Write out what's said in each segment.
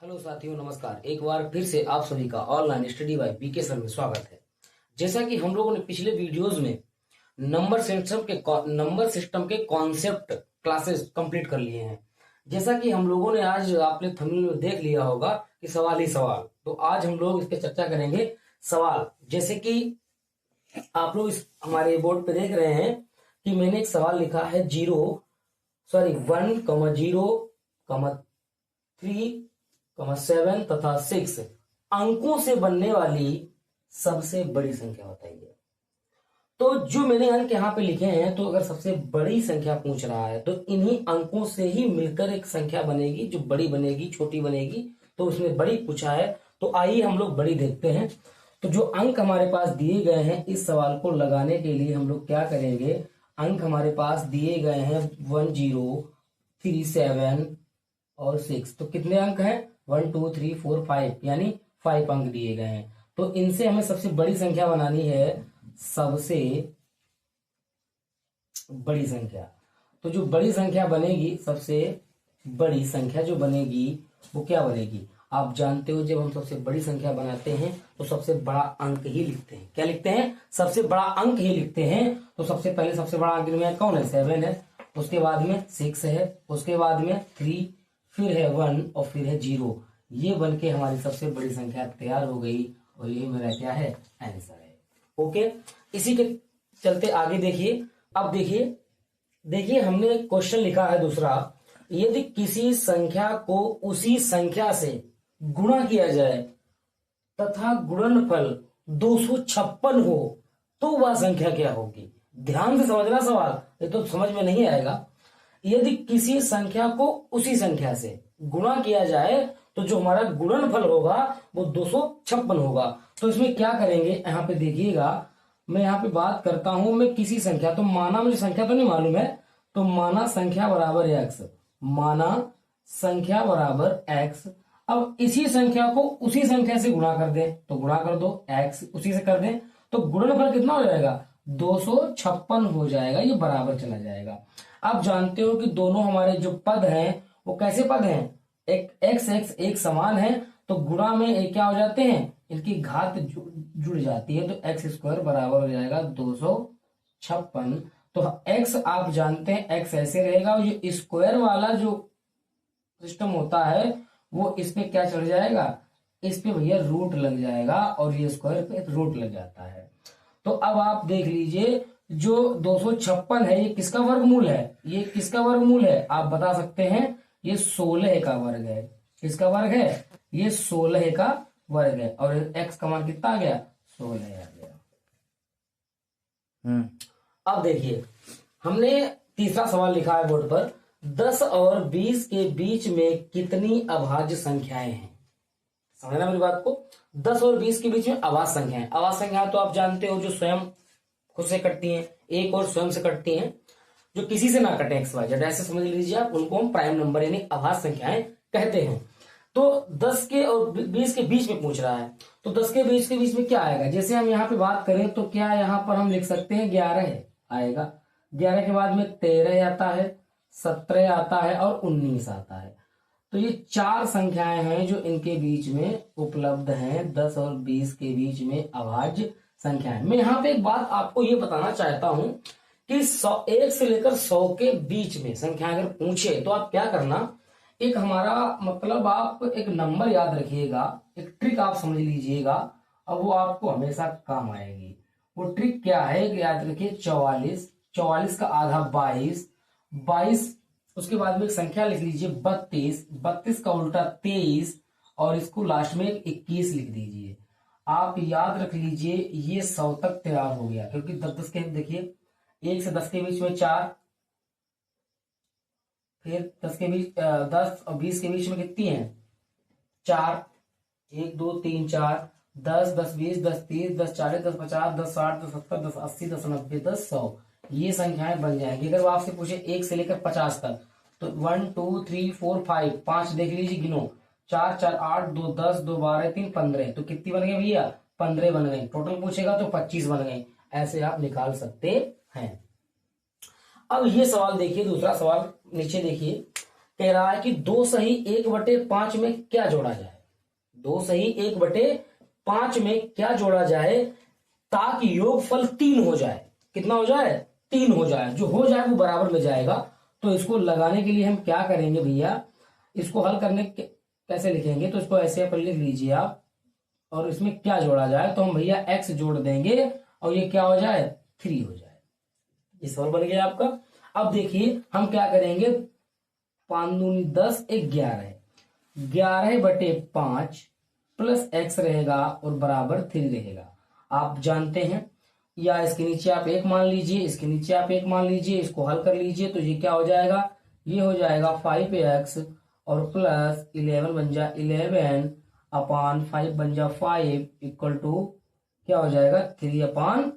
Hello साथियों, नमस्कार। एक बार फिर से आप सभी का online study by BK sir में स्वागत है। जैसा कि हम लोगों ने पिछले वीडियोस में नंबर सिस्टम के कॉन्सेप्ट क्लासेस कंप्लीट कर लिए हैं। जैसा कि हम लोगों ने आज आपने थंबनेल में देख लिया होगा कि सवाल ही सवाल, तो आज हम लोग इस पे चर्चा करेंगे। सवाल जैसे कि आप लोग इस हमारे बोर्ड पे देख रहे हैं कि मैंने एक सवाल लिखा है 1,0,3,7 तथा 6 अंकों से बनने वाली सबसे बड़ी संख्या बताइए। तो जो मैंने अंक यहाँ पे लिखे हैं, तो अगर सबसे बड़ी संख्या पूछ रहा है तो इन्हीं अंकों से ही मिलकर एक संख्या बनेगी, जो बड़ी बनेगी छोटी बनेगी। तो उसमें बड़ी पूछा है, तो आइए हम लोग बड़ी देखते हैं। तो जो अंक हमारे पास दिए गए हैं, इस सवाल को लगाने के लिए हम लोग क्या करेंगे। अंक हमारे पास दिए गए हैं 1,0,3,7 और 6। तो कितने अंक हैं? 1 2 3 4 5, यानी 5 अंक दिए गए हैं। तो इनसे हमें सबसे बड़ी संख्या बनानी है, सबसे बड़ी संख्या। तो जो बड़ी संख्या बनेगी, सबसे बड़ी संख्या जो बनेगी वो क्या बनेगी? आप जानते हो, जब हम सबसे बड़ी संख्या बनाते हैं तो सबसे बड़ा अंक ही लिखते हैं। क्या लिखते हैं? सबसे बड़ा अंक ही लिखते हैं। तो सबसे पहले सबसे बड़ा अंक में कौन है? 7 है। उसके बाद में 6 है, उसके बाद में 3, फिर है 1 और फिर है 0। ये बन के हमारी सबसे बड़ी संख्या तैयार हो गई और यही मेरा क्या है? आंसर है। ओके, इसी के चलते आगे देखिए। अब देखिए हमने एक क्वेश्चन लिखा है दूसरा। यदि किसी संख्या को उसी संख्या से गुणा किया जाए तथा गुणनफल 256 हो तो वह संख्या क्या होगी? ध्यान से समझना सवाल, ये तो समझ में नहीं आएगा। यदि किसी संख्या को उसी संख्या से गुणा किया जाए तो जो हमारा गुणनफल होगा वो 256 होगा। तो इसमें क्या करेंगे, यहाँ पे देखिएगा। मैं यहाँ पे बात करता हूं, मैं किसी संख्या, तो माना मुझे संख्या तो नहीं मालूम है, तो माना संख्या बराबर x, माना संख्या बराबर x। अब इसी संख्या को उसी संख्या से गुणा कर दें, तो गुणा कर दो, x उसी से कर दें, तो गुणनफल कितना हो जाएगा? 256 हो जाएगा। ये बराबर चला जाएगा। आप जानते हो कि दोनों हमारे जो पद हैं वो कैसे पद हैं? एक x एक समान है, तो गुणा में एक क्या हो जाते हैं? इनकी घात जुड़ जाती है, तो x² बराबर हो जाएगा 256। तो x आप जानते हैं x ऐसे रहेगा, और ये स्क्वायर वाला जो सिस्टम होता है वो इस पे क्या चढ़ जाएगा? इस पे भैया रूट लग जाएगा, और ये स्क्वायर पे रूट लग जाता है। तो अब आप देख लीजिए, जो 256 है ये किसका वर्गमूल है? ये किसका वर्गमूल है आप बता सकते हैं? ये 16 का वर्ग है। किसका वर्ग है? ये 16 का वर्ग है। और x का मान कितना आ गया? 16 आ गया। अब देखिए, हमने तीसरा सवाल लिखा है बोर्ड पर। 10 और 20 के बीच में कितनी अभाज्य संख्याएं हैं? समझना मेरी बात को। 10 और 20 के बीच में अभाज्य संख्याएं। अभाज्य संख्याएं तो आप जानते हो, जो स्वयं खुद से कटती हैं, एक और स्वयं से कटती हैं, जो किसी से ना कटे, x y z, ऐसे समझ लीजिए आप। उनको हम प्राइम नंबर यानी अभाज्य संख्याएं कहते हैं। तो 10 के और 20 के बीच में पूछ रहा है, तो 10 के बीच में क्या आएगा? जैसे हम यहाँ पे बात करें तो क्या यहाँ पर हम लिख सकते हैं 11 आएगा। 11 के बाद में 13 आता है, 17 आता है और 19 आता है। तो ये 4 संख्याएं हैं जो इनके बीच में उपलब्ध हैं। 10 और 20 के बीच में अभाज्य संख्याएं। मैं यहाँ पे एक बात आपको ये बताना चाहता हूं कि 1 से लेकर 100 के बीच में संख्या अगर पूछे तो आप क्या करना, एक हमारा मतलब आप एक नंबर याद रखिएगा, एक ट्रिक आप समझ लीजिएगा, और वो आपको हमेशा काम आएगी। वो ट्रिक क्या है कि याद रखिए, 44 का आधा 22, उसके बाद में एक संख्या लिख लीजिए 32 का उल्टा 23, और इसको लास्ट में 21 लिख दीजिए। आप याद रख लीजिए, ये 100 तक तैयार हो गया। क्योंकि 10 के देखिए, 1 से 10 के बीच में 4, फिर 10 और 20 के बीच में कितनी है? 4, 1 2 3 4, 10 10 20 10 30 10 40 10 50 10 60 10 70 10 80 10 90 10 100, ये संख्याएं बन जाएंगी। अगर वो आपसे पूछे 1 से लेकर 50 तक, तो 1 2 3 4 5 देख लीजिए, गिनो। 4 4 8 2 10 2 12 3 15, तो कितनी बन गई भैया? 15 बन गई। टोटल पूछेगा तो 25 बन गई। ऐसे आप निकाल सकते हैं। अब ये सवाल देखिए, दूसरा सवाल नीचे देखिए कह रहा है कि 2 सही 1/5 में क्या जोड़ा जाए, 2 सही 1/5 में क्या जोड़ा जाए ताकि योगफल 3 हो जाए। कितना हो जाए? 3 हो जाए। जो हो जाए वो बराबर में जाएगा। तो इसको लगाने के लिए हम क्या करेंगे भैया, इसको हल करने के कैसे लिखेंगे, तो इसको ऐसे पर लिख लीजिए आप, और इसमें क्या जोड़ा जाए, तो हम भैया x जोड़ देंगे और ये क्या हो जाए 3 हो जाए। ये सवाल बन गया आपका। अब देखिए हम क्या करेंगे, 5 दूनी 10 11, 11/5 प्लस x रहेगा और बराबर 3 रहेगा। आप जानते हैं, या इसके नीचे आप 1 मान लीजिए, इसके नीचे आप 1 मान लीजिए, इसको हल कर लीजिए तो ये क्या हो जाएगा, ये हो जाएगा 5x और प्लस 11 बन जा 11/5 बन जा 5 इक्वल टू क्या हो जाएगा 3/1।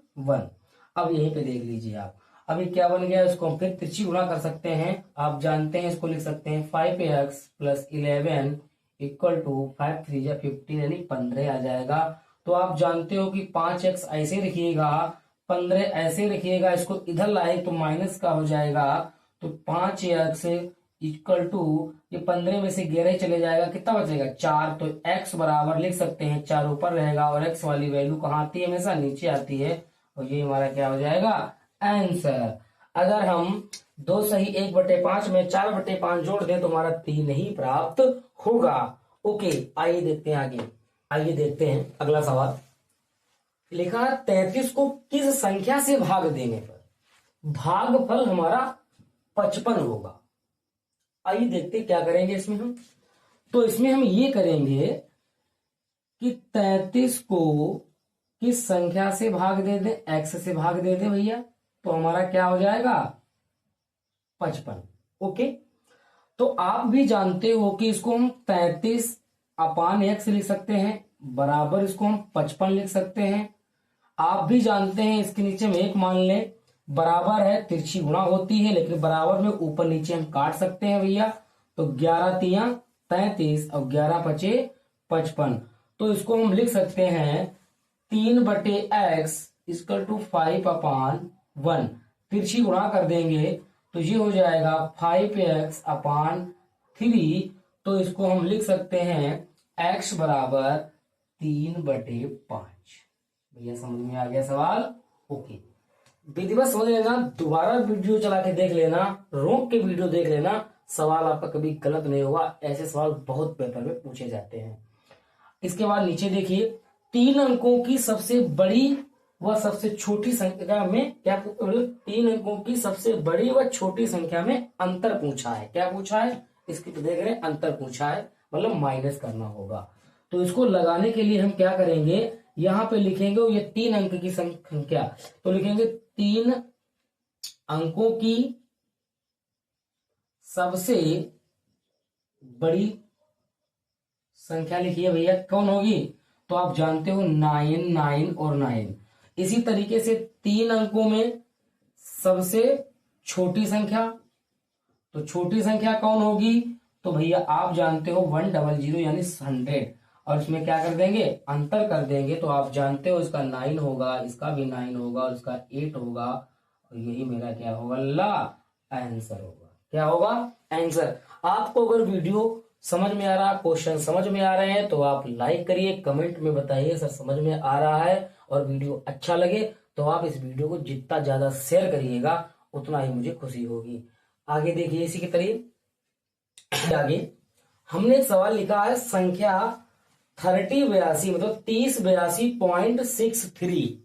अब यहीं पे देख लीजिए आप, अभी क्या बन गया, इसको हम फिर तिरछी गुणा कर सकते हैं। आप जानते हैं, इसको लिख सकते हैं 5x प्लस 11 इक्वल टू 5 3 जा 15 यानी 15 आ जाएगा। तो आप जानते हो कि 5x ऐसे रखिएगा, 15 ऐसे रखिएगा, इसको इधर लाए तो माइनस का हो जाएगा। तो 5x इक्वल टू ये 15 में से 11 चले जाएगा, कितना बचेगा 4। तो x बराबर लिख सकते हैं 4 ऊपर रहेगा और x वाली वैल्यू कहाँ आती है, हमेशा नीचे आती है। और ये हमारा क्या हो जाएगा आंसर। अगर हम 2 सही 1/5 में 4/5 जोड़ दें तो हमारा 3 ही प्राप्त होगा। ओके, आइए देखते हैं आगे। आइए देखते हैं अगला सवाल। लिखा है 33 को किस संख्या से भाग देने पर भागफल हमारा 55 होगा। आइए देखते हैं क्या करेंगे इसमें हम। तो इसमें हम ये करेंगे कि 33 को किस संख्या से भाग दे दे, x से भाग दे दे भैया, तो हमारा क्या हो जाएगा 55। ओके, तो आप भी जानते हो कि इसको हम 33/x लिख सकते हैं, बराबर इसको हम 55 लिख सकते हैं। आप भी जानते हैं इसके नीचे में 1 मान ले, बराबर है तिरछी गुणा होती है, लेकिन बराबर में ऊपर नीचे हम काट सकते हैं भैया। तो 11 तिया 33 और 11 पचे 55। तो इसको हम लिख सकते हैं 3/x इक्वल टू 5/1। तिरछी गुणा कर देंगे तो ये हो जाएगा 5x/3। तो इसको हम लिख सकते हैं x बराबर 3/5। भैया समझ में आ गया सवाल। ओके, विधिवत समझ लेना, दोबारा वीडियो चला के देख लेना, रोक के वीडियो देख लेना, सवाल आपका कभी गलत नहीं होगा। ऐसे सवाल बहुत पेपर में पूछे जाते हैं। इसके बाद नीचे देखिए, 3 अंकों की सबसे बड़ी व सबसे छोटी संख्या में क्या, 3 अंकों की सबसे बड़ी व छोटी संख्या में अंतर पूछा है। क्या पूछा है, इसकी तो देख रहे हैं अंतर पूछा है, मतलब माइनस करना होगा। तो इसको लगाने के लिए हम क्या करेंगे, यहां पे लिखेंगे ये 3 अंक की संख्या, तो लिखेंगे 3 अंकों की सबसे बड़ी संख्या लिखिए भैया, कौन होगी, तो आप जानते हो 9 9 और 9। इसी तरीके से 3 अंकों में सबसे छोटी संख्या, तो छोटी संख्या कौन होगी, तो भैया आप जानते हो 100 यानी 100, और इसमें क्या कर देंगे अंतर कर देंगे। तो आप जानते हो इसका 9 होगा, इसका भी 9 होगा और इसका 8 होगा, और यही मेरा क्या होगा आंसर होगा। क्या होगा आंसर। आपको अगर वीडियो समझ में आ रहा, क्वेश्चन समझ में आ रहे हैं तो आप लाइक करिए, कमेंट में बताइए सर समझ में आ रहा है, और वीडियो अच्छा लगे तो आप इस वीडियो को जितना ज्यादा शेयर करिएगा उतना ही मुझे खुशी होगी। आगे देखिए इसी के तरीके आगे हमने एक सवाल लिखा है, संख्या 3082 मतलब 3082.63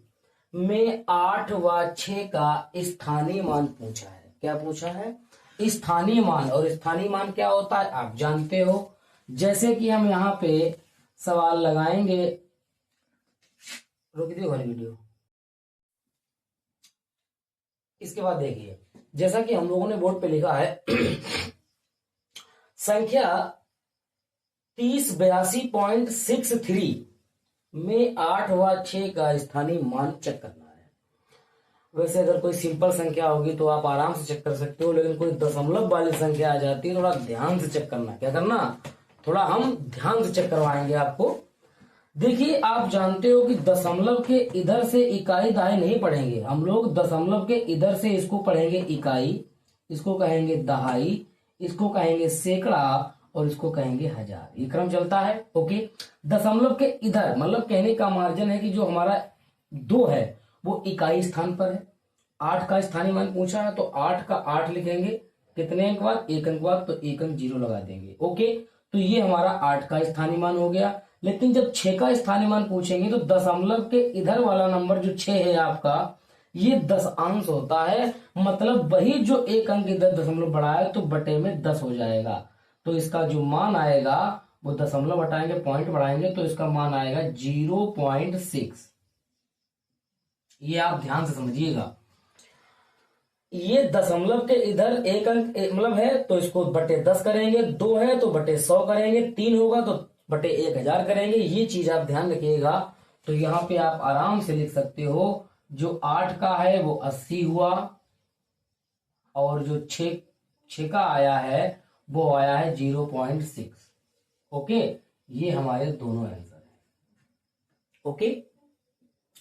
में 8 व 6 का स्थानीय मान पूछा है। क्या पूछा है, स्थानीय मान। और स्थानीय मान क्या होता है आप जानते हो। जैसे कि हम यहाँ पे सवाल लगाएंगे, रोक दीजिए वीडियो। इसके बाद देखिए, जैसा कि हम लोगों ने बोर्ड पे लिखा है संख्या 3082.63 में 8 व 6 का स्थानीय मान चेक करना है। वैसे अगर कोई सिंपल संख्या होगी तो आप आराम से चेक कर सकते हो, लेकिन कोई दशमलव वाली संख्या आ जाती है, थोड़ा ध्यान से चेक करना। क्या करना, थोड़ा हम ध्यान से चेक करवाएंगे आपको। देखिए आप जानते हो कि दशमलव के इधर से इकाई दाएं नहीं पढ़ेंगे हम लोग, दशमलव के इधर से इसको पढ़ेंगे इकाई, इसको कहेंगे दहाई, इसको कहेंगे सैकड़ा और इसको कहेंगे हजार। ये क्रम चलता है। ओके, दशमलव के इधर मतलब कहने का मार्जिन है कि जो हमारा 2 है वो इकाई स्थान पर है। 8 का स्थानीय मान पूछा है तो 8 का 8 लिखेंगे, कितने अंक बाद, 1 अंक बाद, तो 1 अंक 0 लगा देंगे। ओके, तो ये हमारा 8 का स्थानीय मान हो गया। लेकिन जब 6 का स्थानीय मान पूछेंगे तो दशमलव के इधर वाला नंबर जो 6 है आपका, ये 10 अंश होता है। मतलब वही जो 1 अंक इधर दशमलव बढ़ा है तो बटे में 10 हो जाएगा। तो इसका जो मान आएगा वो दशमलव हटाएंगे, पॉइंट बढ़ाएंगे, तो इसका मान आएगा 0.6। ये आप ध्यान से समझिएगा। ये दशमलव के इधर 1 अंक मतलब है तो इसको बटे 10 करेंगे, 2 है तो बटे 100 करेंगे, 3 होगा तो बटे 1000 करेंगे। ये चीज आप ध्यान रखिएगा। तो यहाँ पे आप आराम से लिख सकते हो, जो 8 का है वो 80 हुआ और जो 6 का आया है वो आया है 0.6। ओके, ये हमारे दोनों आंसर है। ओके,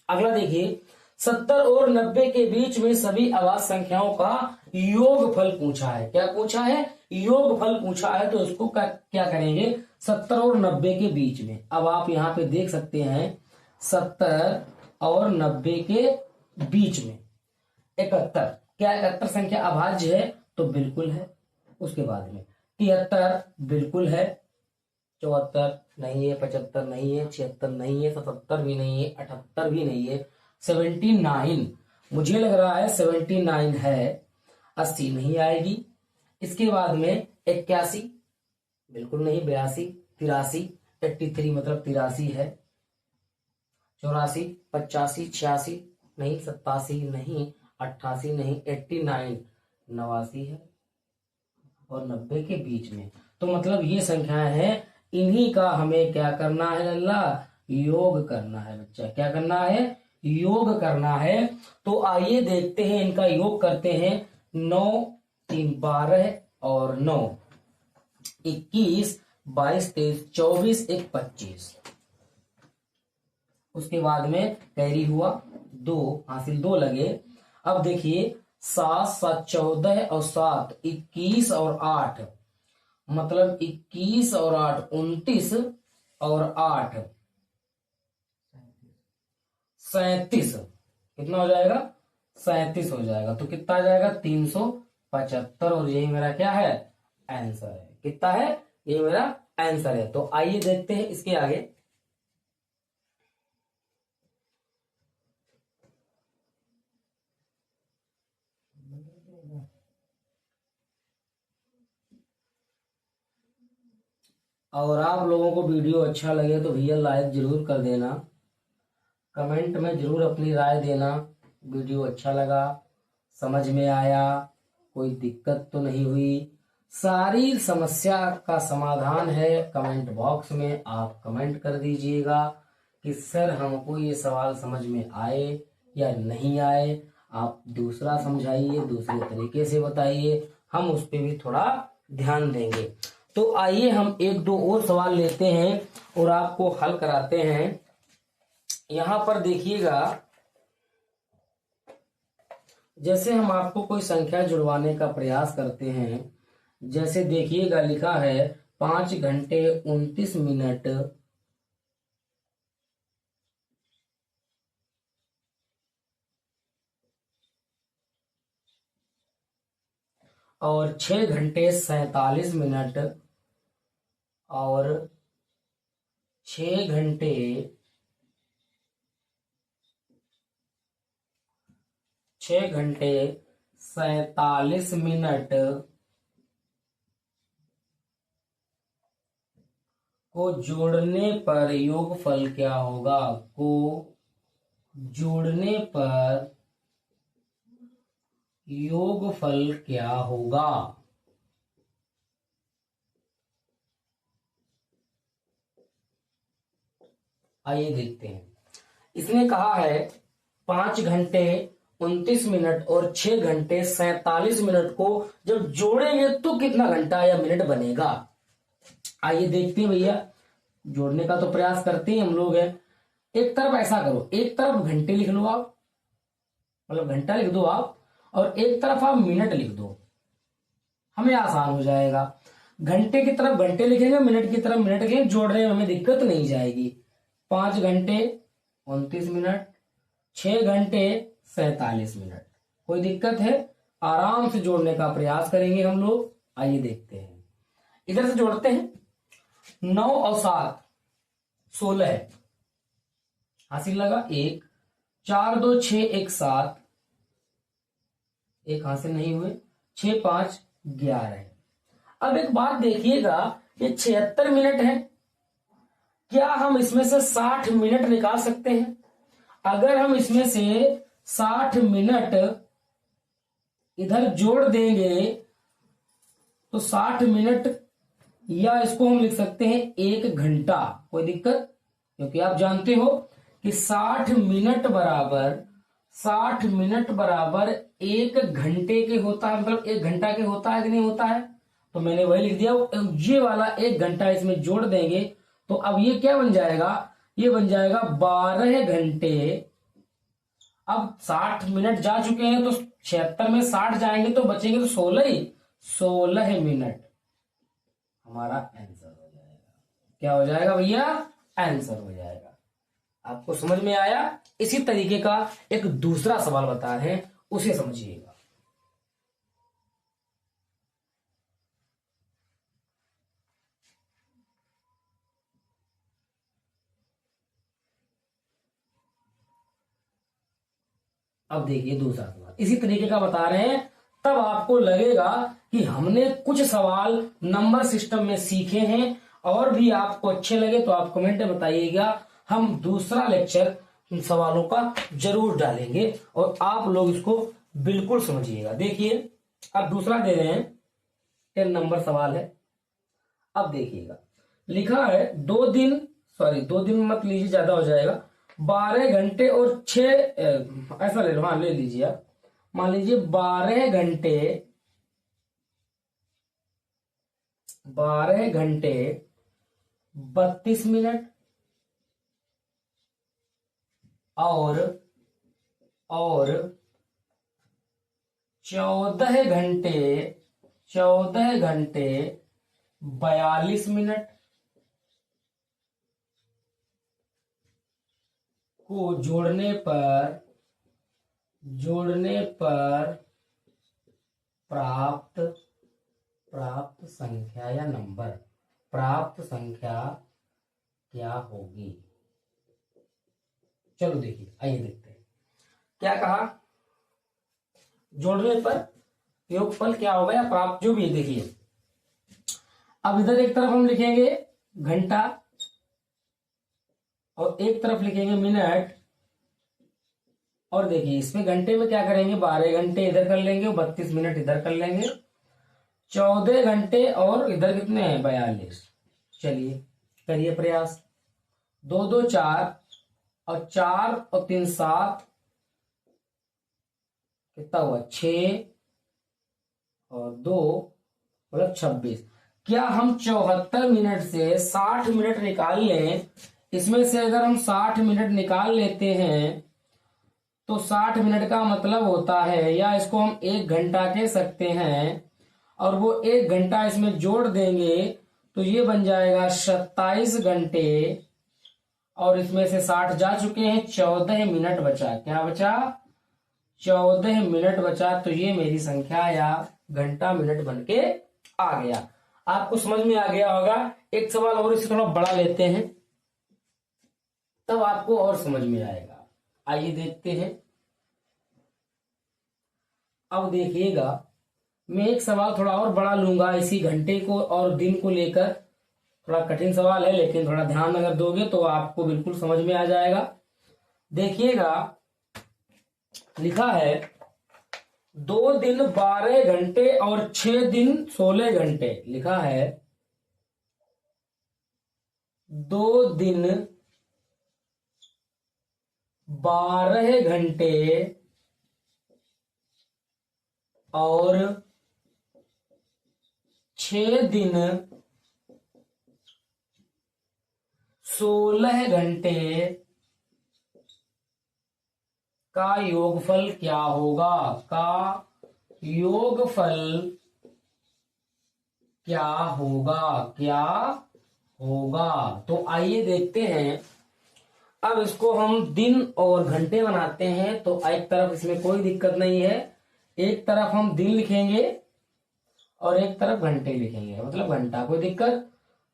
अगला देखिए, 70 और 90 के बीच में सभी अभाज्य संख्याओं का योगफल पूछा है। क्या पूछा है? योगफल पूछा है। तो इसको क्या करेंगे, 70 और 90 के बीच में। अब आप यहाँ पे देख सकते हैं 70 और 90 के बीच में 71। क्या 71 संख्या अभाज्य है? तो बिल्कुल है। उसके बाद में 73 बिल्कुल है, 74 नहीं है, 75 नहीं है, 76 नहीं है, 77 भी नहीं है, 78 भी नहीं है, 79 मुझे लग रहा है 79 है, 80 नहीं आएगी। इसके बाद में 81 बिल्कुल नहीं, 82, 83, 83 मतलब 83 है, 84, 85, 86 नहीं, 87 नहीं, 88 नहीं, 89 89 है और 90 के बीच में। तो मतलब ये संख्याएं हैं, इन्हीं का हमें क्या करना है अल्लाह, योग करना है बच्चा। क्या करना है? योग करना है। तो आइए देखते हैं, इनका योग करते हैं। 9 3 12 और 9 21, 22 23 24 1 25। उसके बाद में कैरी हुआ 2, हासिल 2 लगे। अब देखिए 7 7 14 और 7 21 और 8, मतलब 21 और 8 29 और 8 37। कितना हो जाएगा? 37 हो जाएगा। तो कितना आ जाएगा? 375। और यही मेरा क्या है? आंसर है। कितना है? ये मेरा आंसर है। तो आइए देखते हैं इसके आगे। और आप लोगों को वीडियो अच्छा लगे तो भैया लाइक जरूर कर देना, कमेंट में जरूर अपनी राय देना। वीडियो अच्छा लगा, समझ में आया, कोई दिक्कत तो नहीं हुई? सारी समस्या का समाधान है कमेंट बॉक्स में। आप कमेंट कर दीजिएगा कि सर हमको ये सवाल समझ में आए या नहीं आए। आप दूसरा समझाइए, दूसरे तरीके से बताइए, हम उस पर भी थोड़ा ध्यान देंगे। तो आइए हम 1 2 और सवाल लेते हैं और आपको हल कराते हैं। यहां पर देखिएगा, जैसे हम आपको कोई संख्या जुड़वाने का प्रयास करते हैं, जैसे देखिएगा लिखा है 5 घंटे 29 मिनट और 6 घंटे 47 मिनट और 6 घंटे 47 मिनट को जोड़ने पर योगफल क्या होगा? को जोड़ने पर योगफल क्या होगा? आइए देखते हैं। इसने कहा है 5 घंटे 29 मिनट और 6 घंटे 47 मिनट को जब जोड़ेंगे तो कितना घंटा या मिनट बनेगा? आइए देखते हैं भैया, जोड़ने का तो प्रयास करते हैं हम लोग हैं। एक तरफ ऐसा करो, एक तरफ घंटे लिख लो आप, मतलब घंटा लिख दो आप, और एक तरफ आप मिनट लिख दो। हमें आसान हो जाएगा। घंटे की तरफ घंटे लिखेंगे, मिनट की तरफ मिनट लिखेंगे, जोड़ने में हमें दिक्कत नहीं जाएगी। 5 घंटे 29 मिनट, 6 घंटे 47 मिनट। कोई दिक्कत है? आराम से जोड़ने का प्रयास करेंगे हम लोग। आइए देखते हैं, इधर से जोड़ते हैं। 9 और 7 16 हासिल लगा। 1 4 2 6 1 7, एक हासिल नहीं हुए। 6 5 11। अब एक बात देखिएगा, ये 76 मिनट है। क्या हम इसमें से 60 मिनट निकाल सकते हैं? अगर हम इसमें से 60 मिनट इधर जोड़ देंगे तो 60 मिनट, या इसको हम लिख सकते हैं 1 घंटा। कोई दिक्कत? क्योंकि आप जानते हो कि 60 मिनट बराबर 1 घंटे के होता है, मतलब 1 घंटा के होता है कि नहीं होता है? तो मैंने वही लिख दिया। ये वाला 1 घंटा इसमें जोड़ देंगे तो अब ये क्या बन जाएगा? ये बन जाएगा 12 घंटे। अब 60 मिनट जा चुके हैं तो 76 में 60 जाएंगे तो बचेंगे तो 16 मिनट। हमारा आंसर हो जाएगा। क्या हो जाएगा भैया? आंसर हो जाएगा। आपको समझ में आया? इसी तरीके का एक दूसरा सवाल बता रहे हैं, उसे समझिएगा। अब देखिए दूसरा सवाल इसी तरीके का बता रहे हैं। तब आपको लगेगा कि हमने कुछ सवाल नंबर सिस्टम में सीखे हैं, और भी आपको अच्छे लगे तो आप कमेंट में बताइएगा। हम दूसरा लेक्चर इन सवालों का जरूर डालेंगे और आप लोग इसको बिल्कुल समझिएगा। देखिए अब दूसरा दे रहे हैं, 10 नंबर सवाल है। अब देखिएगा, लिखा है 2 दिन, सॉरी 2 दिन मत लीजिए, ज्यादा हो जाएगा। 12 घंटे और 6, ऐसा ले लो, हाँ ले लीजिए आप। मान लीजिए 12 घंटे 32 मिनट और 14 घंटे 42 मिनट को जोड़ने पर प्राप्त संख्या या नंबर, प्राप्त संख्या क्या होगी? चलो देखिए, आइए देखते हैं क्या कहा। जोड़ने पर योगफल क्या होगा या प्राप्त जो भी है। देखिए अब इधर एक तरफ हम लिखेंगे घंटा और एक तरफ लिखेंगे मिनट, और देखिए इसमें घंटे में क्या करेंगे, 12 घंटे इधर कर लेंगे और 32 मिनट इधर कर लेंगे। 14 घंटे और इधर कितने हैं, 42। चलिए करिए प्रयास। 2 2 4 और 4 और 3 7, कितना हुआ 6 और 2 मतलब 26। क्या हम 74 मिनट से 60 मिनट निकाल लें? इसमें से अगर हम 60 मिनट निकाल लेते हैं तो 60 मिनट का मतलब होता है, या इसको हम 1 घंटा कह सकते हैं, और वो 1 घंटा इसमें जोड़ देंगे तो ये बन जाएगा 27 घंटे, और इसमें से 60 जा चुके हैं, 14 मिनट बचा। क्या बचा? 14 मिनट बचा। तो ये मेरी संख्या या घंटा मिनट बनके आ गया। आपको समझ में आ गया होगा। एक सवाल और इसे थोड़ा बड़ा लेते हैं, तब आपको और समझ में आएगा। आइए देखते हैं। अब देखिएगा, मैं एक सवाल थोड़ा और बड़ा लूंगा इसी घंटे को और दिन को लेकर। थोड़ा कठिन सवाल है, लेकिन थोड़ा ध्यान अगर दोगे तो आपको बिल्कुल समझ में आ जाएगा। देखिएगा, लिखा है 2 दिन 12 घंटे और 6 दिन 16 घंटे। लिखा है 2 दिन 12 घंटे और 6 दिन 16 घंटे का योगफल क्या होगा? का योगफल क्या होगा, क्या होगा। तो आइए देखते हैं। अब इसको हम दिन और घंटे बनाते हैं, तो एक तरफ इसमें कोई दिक्कत नहीं है, एक तरफ हम दिन लिखेंगे और एक तरफ घंटे लिखेंगे, मतलब घंटा, कोई दिक्कत।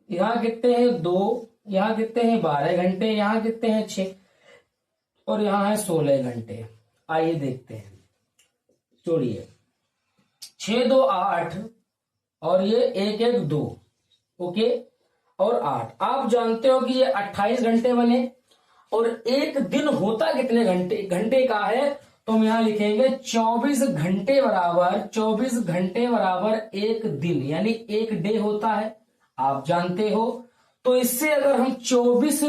यहाँ कितने हैं 2, यहाँ कितने हैं 12 घंटे, यहाँ कितने हैं 6 और यहाँ है 16 घंटे। आइए देखते हैं, जोड़िए 6 2 8 और ये 1 1 2, ओके, और 8। आप जानते हो कि ये 28 घंटे बने, और एक दिन होता कितने घंटे घंटे का है, तो हम यहां लिखेंगे 24 घंटे बराबर, 24 घंटे बराबर एक दिन, यानी एक डे होता है, आप जानते हो। तो इससे अगर हम 24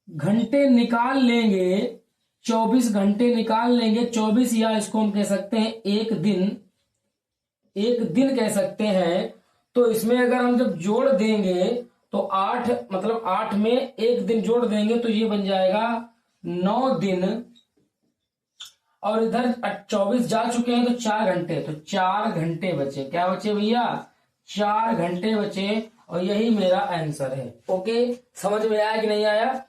घंटे निकाल लेंगे, 24 घंटे निकाल लेंगे, 24, या इसको हम कह सकते हैं एक दिन, एक दिन कह सकते हैं। तो इसमें अगर हम जब जोड़ देंगे तो 8, मतलब 8 में एक दिन जोड़ देंगे तो ये बन जाएगा 9 दिन, और इधर 24 जा चुके हैं तो 4 घंटे, तो 4 घंटे बचे। क्या बचे भैया, 4 घंटे बचे, और यही मेरा आंसर है। ओके, समझ में आया कि नहीं आया।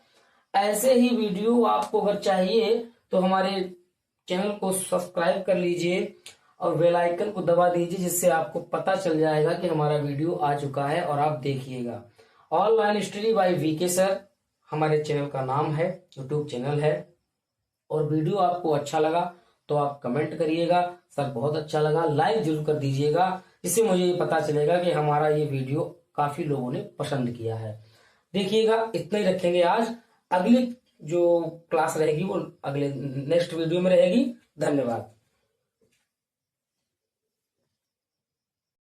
ऐसे ही वीडियो आपको अगर चाहिए तो हमारे चैनल को सब्सक्राइब कर लीजिए और बेल आइकन को दबा दीजिए, जिससे आपको पता चल जाएगा कि हमारा वीडियो आ चुका है, और आप देखिएगा। Online study by VK sir हमारे चैनल का नाम है, यूट्यूब चैनल है। और वीडियो आपको अच्छा लगा तो आप कमेंट करिएगा, सर बहुत अच्छा लगा, लाइक जरूर कर दीजिएगा, जिससे मुझे ये पता चलेगा कि हमारा ये वीडियो काफी लोगों ने पसंद किया है। देखिएगा, इतना ही रखेंगे आज। अगली जो क्लास रहेगी वो अगले नेक्स्ट वीडियो में रहेगी। धन्यवाद।